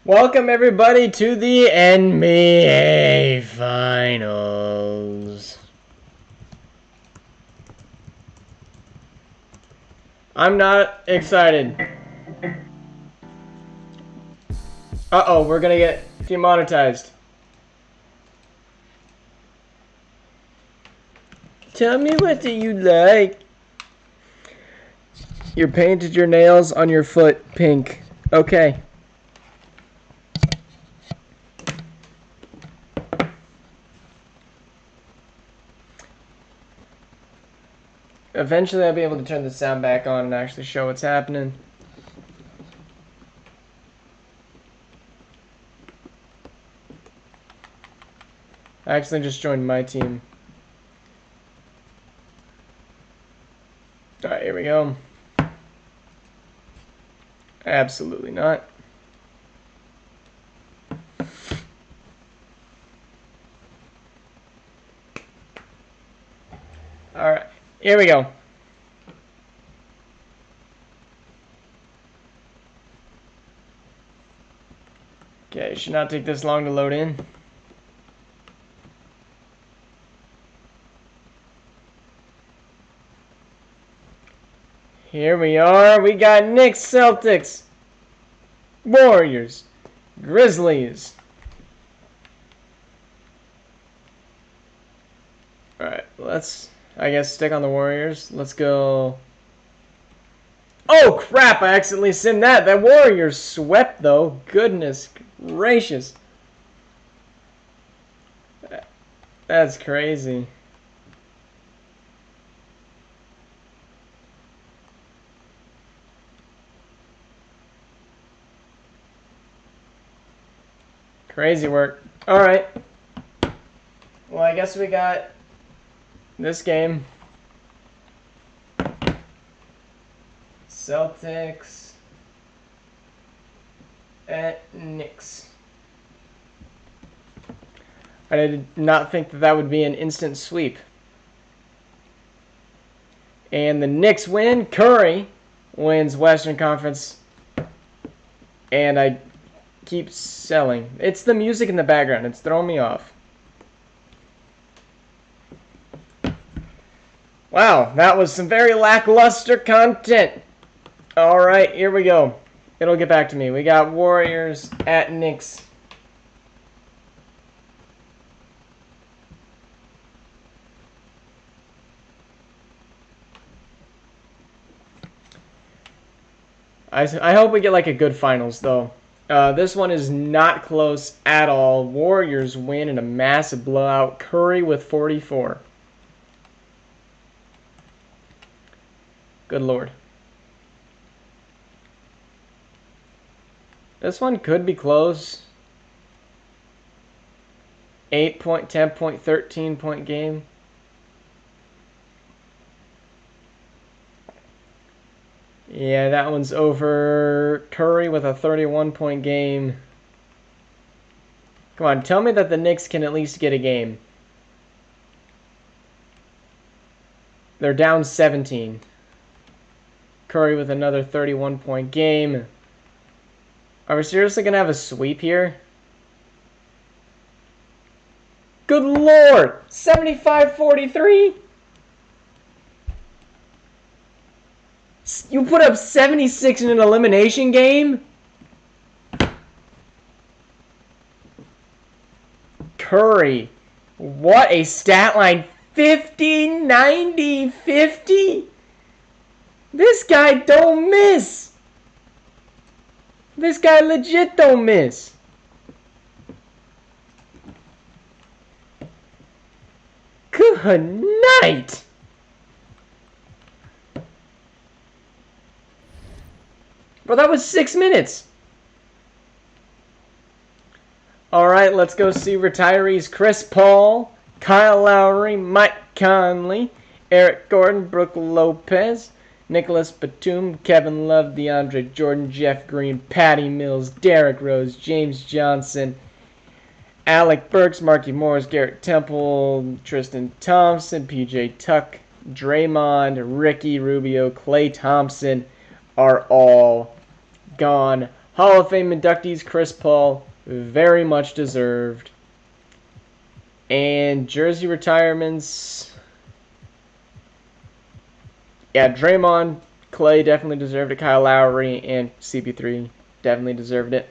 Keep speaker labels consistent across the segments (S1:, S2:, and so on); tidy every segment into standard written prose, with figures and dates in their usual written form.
S1: Welcome everybody to the NBA Finals. I'm not excited. Uh-oh, we're gonna get demonetized. Tell me what do you like? You painted your nails on your foot pink. Okay. Eventually I'll be able to turn the sound back on and actually show what's happening. I actually just joined my team. Alright, here we go. Absolutely not. Alright, here we go. Okay, should not take this long to load in. Here we are. We got Knicks, Celtics, Warriors, Grizzlies. Alright, let's, I guess, stick on the Warriors. Let's go. Oh, crap. I accidentally simmed that. That Warriors swept, though. Goodness gracious. That's crazy. Crazy work. Alright. Well, I guess we got this game. Celtics at Knicks. I did not think that that would be an instant sweep. And the Knicks win. Curry wins Western Conference. And I keep selling. It's the music in the background. It's throwing me off. Wow, that was some very lackluster content. Alright, here we go. It'll get back to me. We got Warriors at Knicks. I hope we get like a good finals though. This one is not close at all. Warriors win in a massive blowout. Curry with 44. Good lord. This one could be close. 8-point, 10-point, 13-point game. Yeah, that one's over. Curry with a 31-point game. Come on, tell me that the Knicks can at least get a game. They're down 17. Curry with another 31-point game. Are we seriously going to have a sweep here? Good lord! 75-43? You put up 76 in an elimination game? Curry. What a stat line. 50, 90, 50? This guy don't miss. This guy legit don't miss. Good night. Bro, that was 6 minutes. Alright, let's go see retirees. Chris Paul, Kyle Lowry, Mike Conley, Eric Gordon, Brook Lopez, Nicholas Batum, Kevin Love, DeAndre Jordan, Jeff Green, Patty Mills, Derrick Rose, James Johnson, Alec Burks, Marky Morris, Garrett Temple, Tristan Thompson, PJ Tuck, Draymond, Ricky Rubio, Klay Thompson are all gone. Hall of Fame inductees, Chris Paul, very much deserved. And jersey retirements, yeah, Draymond, Klay definitely deserved it. Kyle Lowry and CP3 definitely deserved it.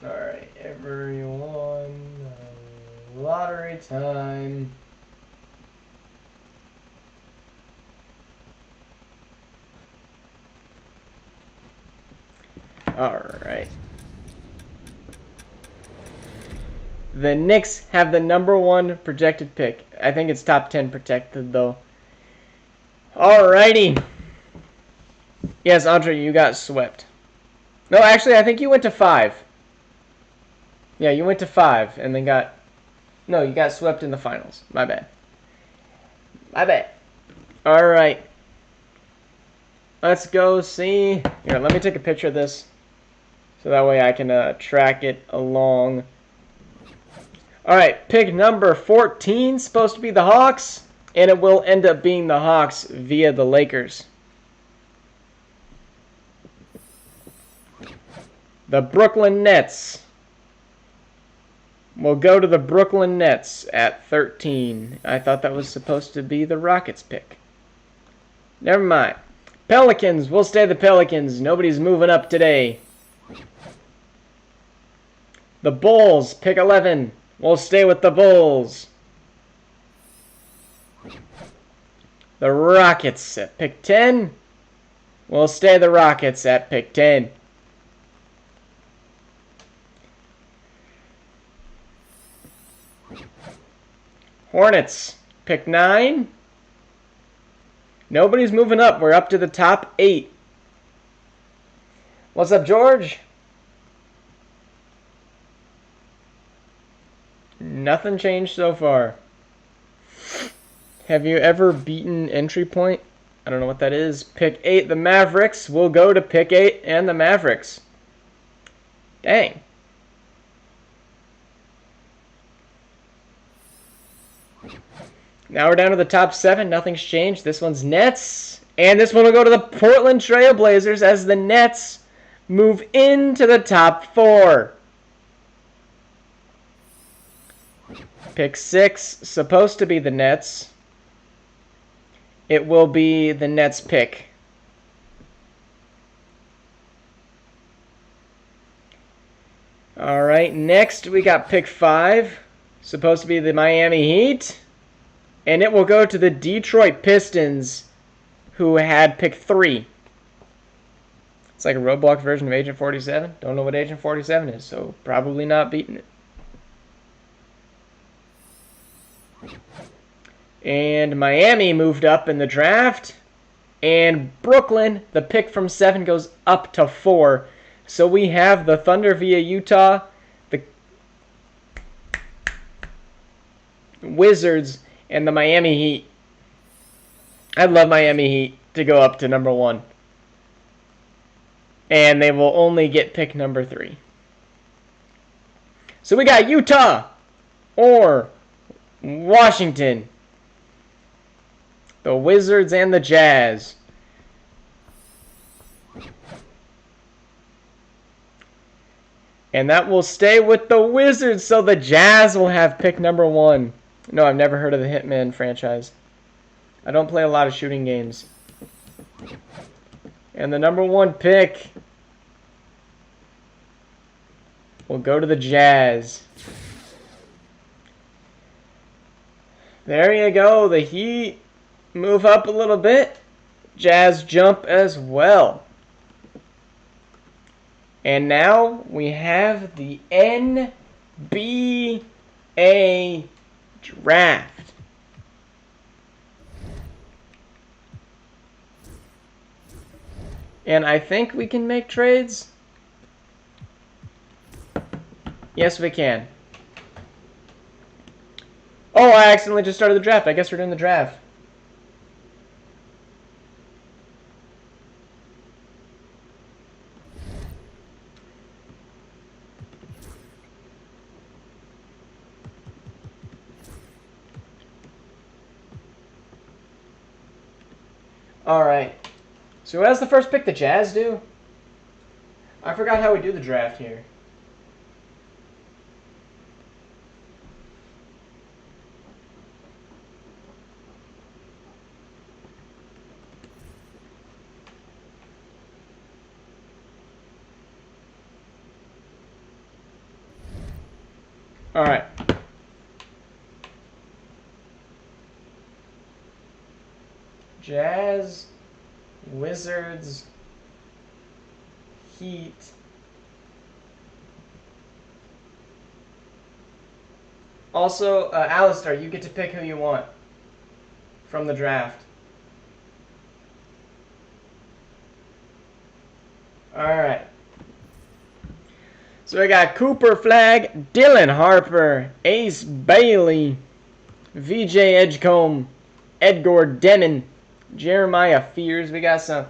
S1: Alright, everyone, lottery time. Alright. The Knicks have the #1 projected pick. I think it's top 10 protected, though. Alrighty. Yes, Andre, you got swept. No, actually, I think you went to 5. Yeah, you went to 5 and then got... No, you got swept in the finals. My bad. My bad. Alright. Let's go see... Here, let me take a picture of this. So that way I can track it along. Alright, pick number 14, supposed to be the Hawks. And it will end up being the Hawks via the Lakers. The Brooklyn Nets will go to the Brooklyn Nets at 13. I thought that was supposed to be the Rockets pick. Never mind. Pelicans will stay the Pelicans. Nobody's moving up today. The Bulls, pick 11. We'll stay with the Bulls. The Rockets at pick 10. We'll stay the Rockets at pick 10. Hornets, pick 9. Nobody's moving up. We're up to the top 8. What's up, George? Nothing changed so far. Have you ever beaten entry point? I don't know what that is. Pick 8, the Mavericks. We'll go to pick 8 and the Mavericks. Dang. Now we're down to the top 7. Nothing's changed. This one's Nets. And this one will go to the Portland Trail Blazers as the Nets move into the top 4. Pick 6, supposed to be the Nets. It will be the Nets pick. Alright, next we got pick 5. Supposed to be the Miami Heat. And it will go to the Detroit Pistons, who had pick 3. It's like a Roblox version of Agent 47. Don't know what Agent 47 is, so probably not beating it. And Miami moved up in the draft. And Brooklyn, the pick from 7 goes up to 4. So we have the Thunder via Utah, the Wizards, and the Miami Heat. I'd love Miami Heat to go up to #1. And they will only get pick number 3. So we got Utah or Washington. The Wizards and the Jazz. And that will stay with the Wizards, so the Jazz will have pick #1. No, I've never heard of the Hitman franchise. I don't play a lot of shooting games. And the #1 pick will go to the Jazz. There you go. The Heat move up a little bit. Jazz jump as well. And now we have the NBA draft. And I think we can make trades. Yes, we can. Oh, I accidentally just started the draft. I guess we're doing the draft. All right. So who has the first pick? The Jazz do? I forgot how we do the draft here. All right. Jazz, Wizards, Heat. Also, Alistair, you get to pick who you want from the draft. All right. So we got Cooper Flag, Dylan Harper, Ace Bailey, VJ Edgecombe, Edgar Denman, Jeremiah Fears. We got some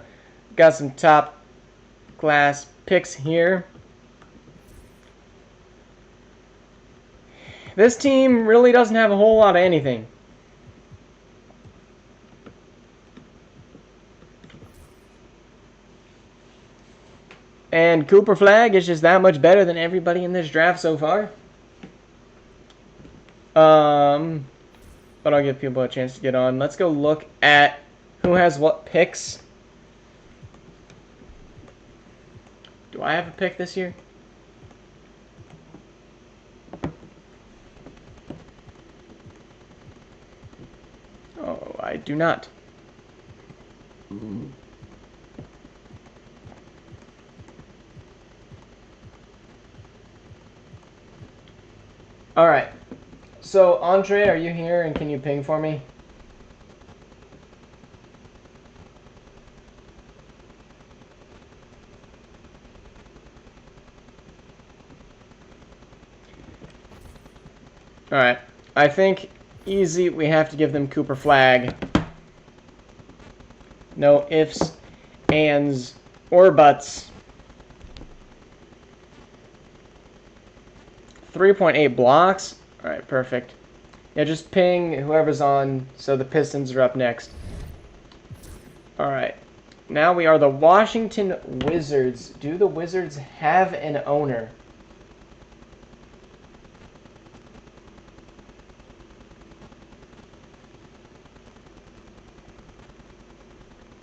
S1: top class picks here. This team really doesn't have a whole lot of anything. And Cooper Flag is just that much better than everybody in this draft so far. But I'll give people a chance to get on. Let's go look at who has what picks. Do I have a pick this year? Oh, I do not. All right. So, Andre, are you here and can you ping for me? All right. I think easy, we have to give them Cooper Flag. No ifs, ands, or buts. 3.8 blocks. All right, perfect. Yeah, just ping whoever's on, so the Pistons are up next. All right. Now we are the Washington Wizards. Do the Wizards have an owner?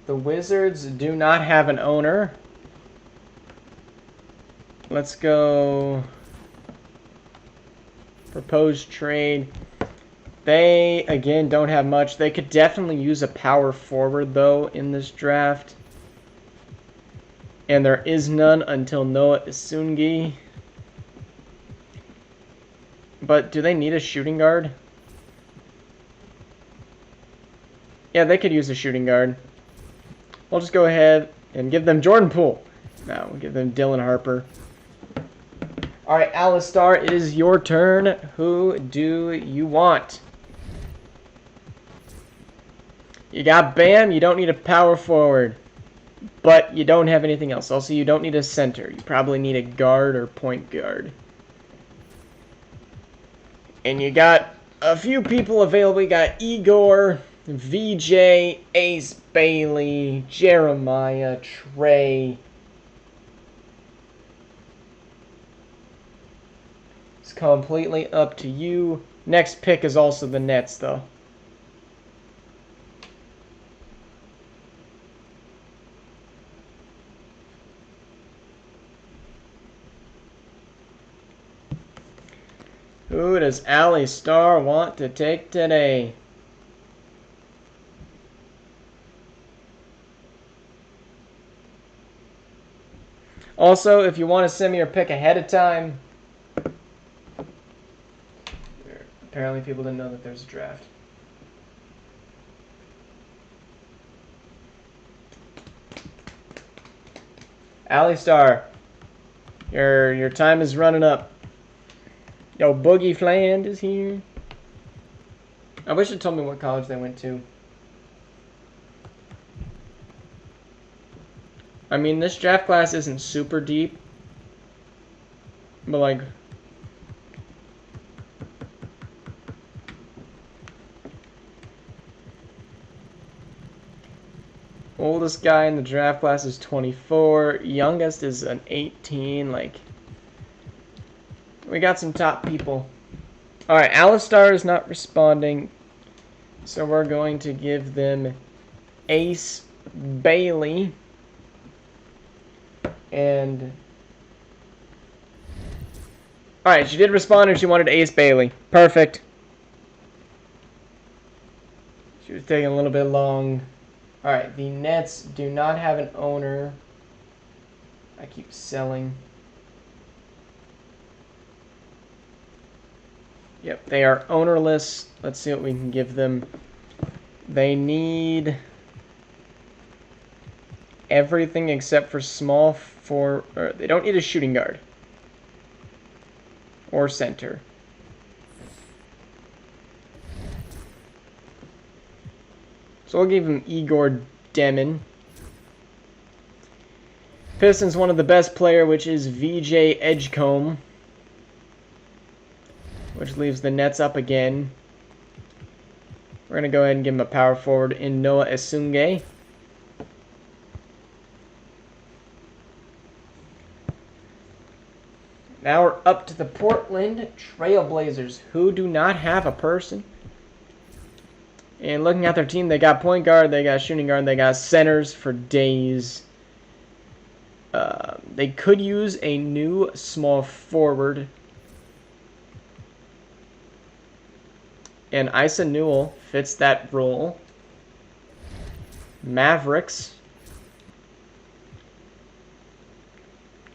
S1: The Wizards do not have an owner. Let's go proposed trade. They, again, don't have much. They could definitely use a power forward, though, in this draft. And there is none until Noah Isungi. But do they need a shooting guard? Yeah, they could use a shooting guard. We'll just go ahead and give them Jordan Poole. No, we'll give them Dylan Harper. All right, Alistar, it is your turn. Who do you want? You got Bam. You don't need a power forward. But you don't have anything else. Also, you don't need a center. You probably need a guard or point guard. And you got a few people available. You got Igor, VJ, Ace Bailey, Jeremiah, Trey. It's completely up to you. Next pick is also the Nets, though. Who does Ali Star want to take today? Also, if you want to send me your pick ahead of time, apparently people didn't know that there's a draft. Ali Star, your time is running up. Yo, Boogie Fland is here. I wish it told me what college they went to. I mean, this draft class isn't super deep, but like, Oldest guy in the draft class is 24. Youngest is an 18. Like, we got some top people. All right, Alistar is not responding, so we're going to give them Ace Bailey and. All right, she did respond and she wanted Ace Bailey. Perfect. She was taking a little bit long. All right, the Nets do not have an owner. I keep selling. Yep, they are ownerless. Let's see what we can give them. They need everything except for small for. Or they don't need a shooting guard or center. So we'll give him Igor Demon. Pistons one of the best player, which is VJ Edgecombe, which leaves the Nets up again. We're going to go ahead and give him a power forward in Noah Esunge. Now we're up to the Portland Trailblazers, who do not have a person. And looking at their team, they got point guard, they got shooting guard, they got centers for days. They could use a new small forward. And Isa Newell fits that role. Mavericks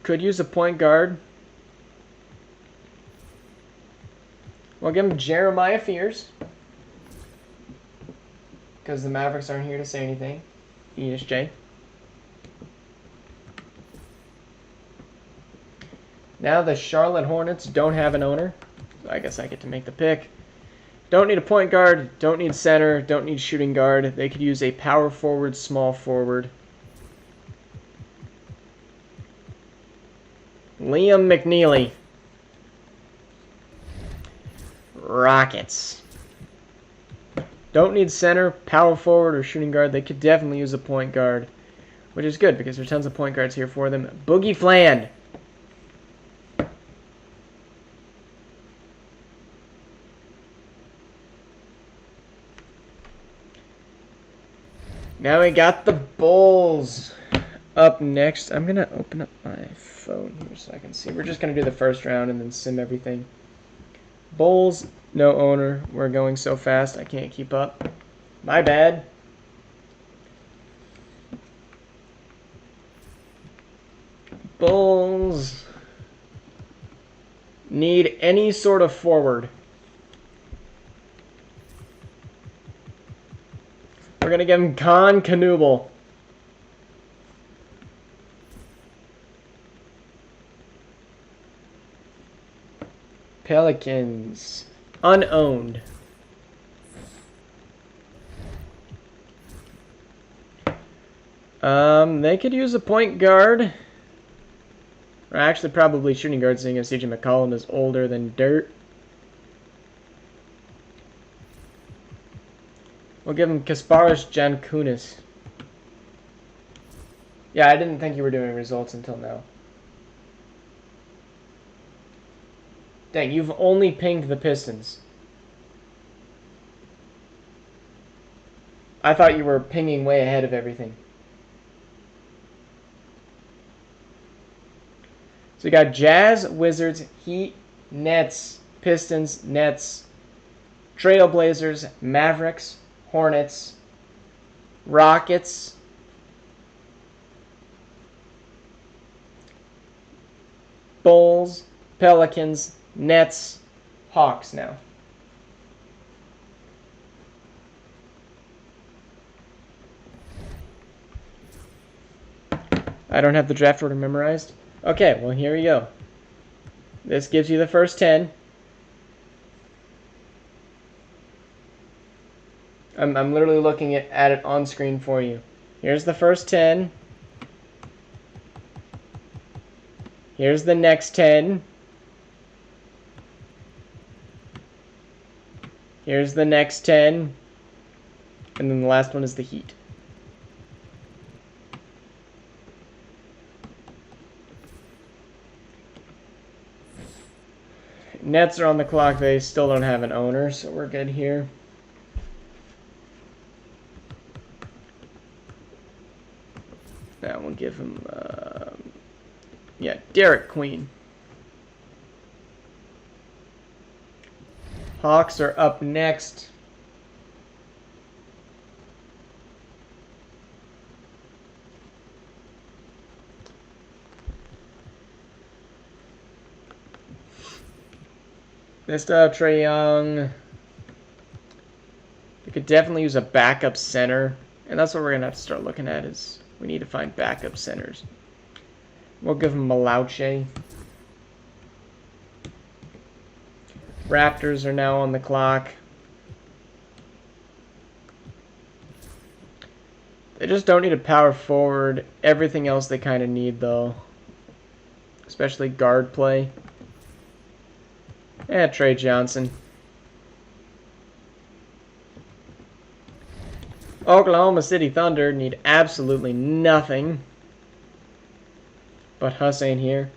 S1: could use a point guard. We'll give him Jeremiah Fears, because the Mavericks aren't here to say anything. ESJ. Now the Charlotte Hornets don't have an owner. So I guess I get to make the pick. Don't need a point guard. Don't need center. Don't need shooting guard. They could use a power forward, small forward. Liam McNeely. Rockets. Don't need center, power forward, or shooting guard. They could definitely use a point guard, which is good because there's tons of point guards here for them. Boogie Fland. Now we got the Bulls up next. I'm going to open up my phone here so I can see. We're just going to do the first round and then sim everything. Bulls, no owner. We're going so fast I can't keep up. My bad. Bulls need any sort of forward. We're going to give him Khan Kanubal. Pelicans. Unowned. They could use a point guard. Or actually probably shooting guard, seeing as CJ McCollum is older than dirt. We'll give him Kasparis Jankunis. Yeah, I didn't think you were doing results until now. Dang, you've only pinged the Pistons. I thought you were pinging way ahead of everything. So we got Jazz, Wizards, Heat, Nets, Pistons, Nets, Trailblazers, Mavericks, Hornets, Rockets, Bulls, Pelicans, Nets, Hawks now. I don't have the draft order memorized. Okay, well, here we go. This gives you the first 10. I'm literally looking at it on screen for you. Here's the first 10. Here's the next 10. Here's the next 10. And then the last one is the Heat. Nets are on the clock. They still don't have an owner, so we're good here. Now we'll give him, yeah, Derek Queen. Hawks are up next. They still have Trae Young. They could definitely use a backup center. And that's what we're going to have to start looking at is we need to find backup centers. We'll give him Malauche. Raptors are now on the clock. They just don't need a power forward. Everything else they kind of need, though. Especially guard play. Trey Johnson. Oklahoma City Thunder need absolutely nothing. But Huss ain't here.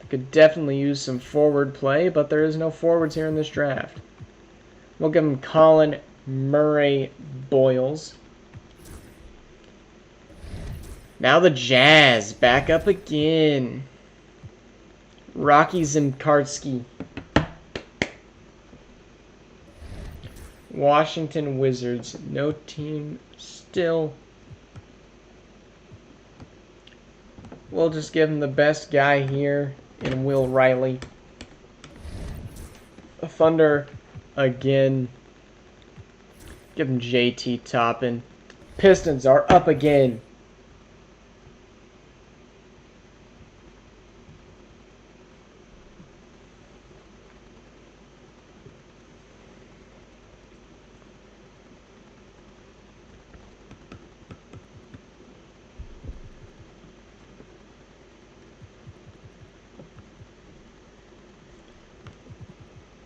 S1: Could definitely use some forward play, but there is no forwards here in this draft. We'll give him Colin Murray Boyles. Now the Jazz back up again. Rocky Zimkarski. Washington Wizards. No team still. We'll just give him the best guy here in Will Riley. The Thunder again. Give him JT Toppin. Pistons are up again.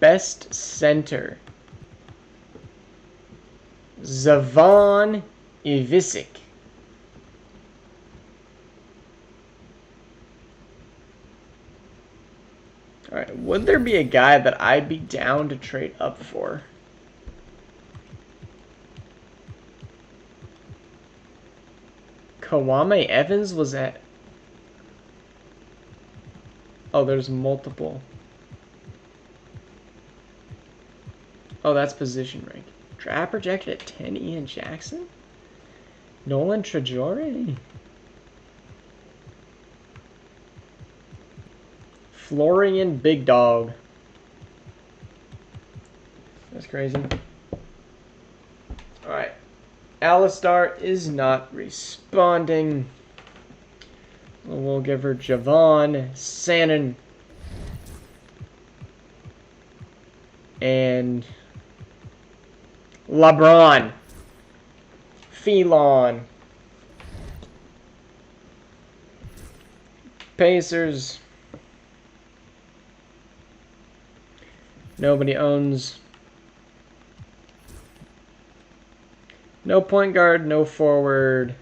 S1: Best center. Zavon Ivisic. Alright, would there be a guy that I'd be down to trade up for? Kawame Evans was at... Oh, there's multiple. Oh, that's position rank. Draft projected at 10, Ian Jackson? Nolan Traore? Florian Big Dog. That's crazy. Alright. Alistar is not responding. We'll give her Javon Sannon. And... LeBron. Phelon. Pacers. Nobody owns. No point guard, no forward.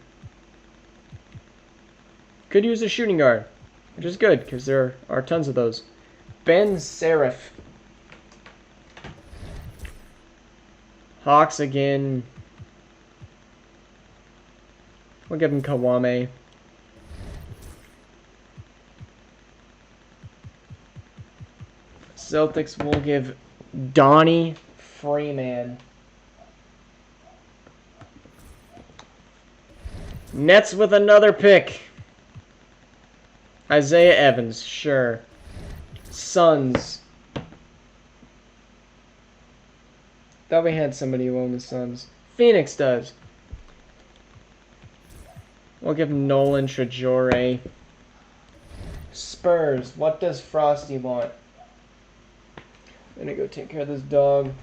S1: Could use a shooting guard, which is good because there are tons of those. Ben Serif. Hawks again. We'll give him Kawame. Celtics will give Donnie Freeman. Nets with another pick. Isaiah Evans, sure. Suns. Thought we had somebody who owned the Suns. Phoenix does. We'll give Nolan Traore. Spurs. What does Frosty want? I'm gonna go take care of this dog.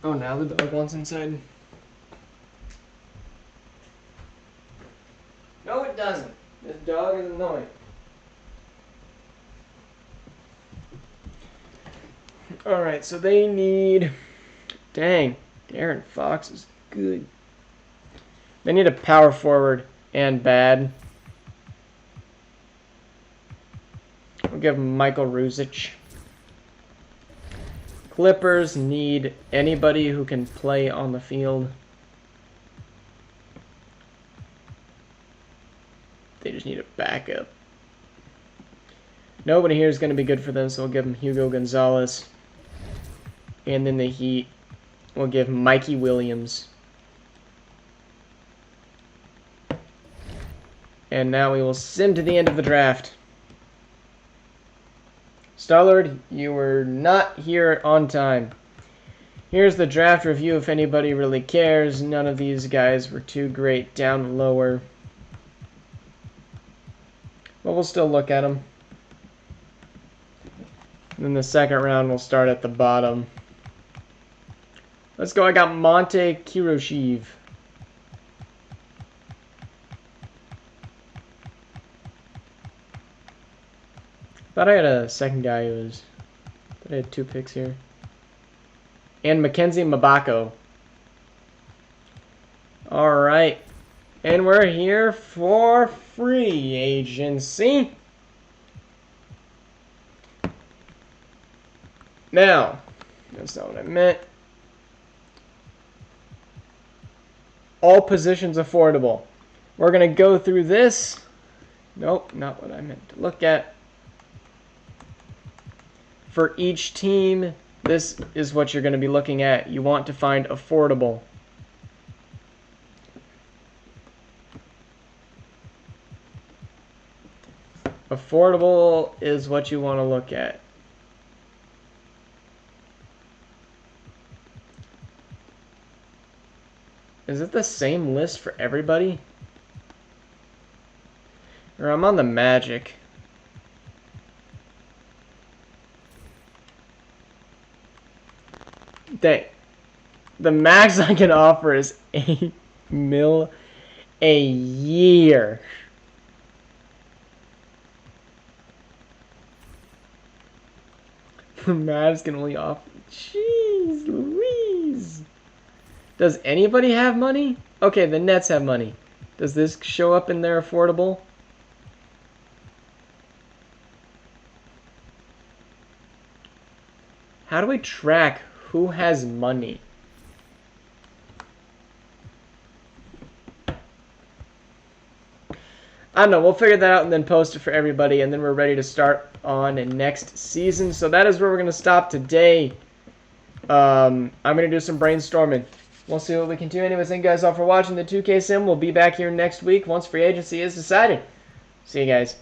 S1: Oh, now the dog wants inside. No, it doesn't. This dog is annoying. Alright, so they need... Dang, Darren Fox is good. They need a power forward and bad. We'll give them Michael Ruzic. Clippers need anybody who can play on the field. They just need a backup. Nobody here is going to be good for them, so we'll give them Hugo Gonzalez. And then the Heat will give Mikey Williams. And now we will sim to the end of the draft. Starlord, you were not here on time. Here's the draft review if anybody really cares. None of these guys were too great down lower. But we'll still look at them. And then the second round will start at the bottom. Let's go. I got Monte Kiroshev. Thought I had a second guy who was... Thought I had 2 picks here. And Mackenzie Mabako. Alright. And we're here for free agency. Now, that's not what I meant. All positions affordable. We're going to go through this. Nope, not what I meant to look at. For each team, this is what you're going to be looking at. You want to find affordable. Affordable is what you want to look at. Is it the same list for everybody? Or I'm on the Magic. Dang. The max I can offer is $8 million a year. The Mavs can only offer... Jeez Louise. Does anybody have money? Okay, the Nets have money. Does this show up in their affordable? How do we track who has money? I don't know. We'll figure that out and then post it for everybody, and then we're ready to start on next season. So that is where we're going to stop today. I'm going to do some brainstorming. We'll see what we can do. Anyways, thank you guys all for watching the 2K Sim. We'll be back here next week once free agency is decided. See you guys.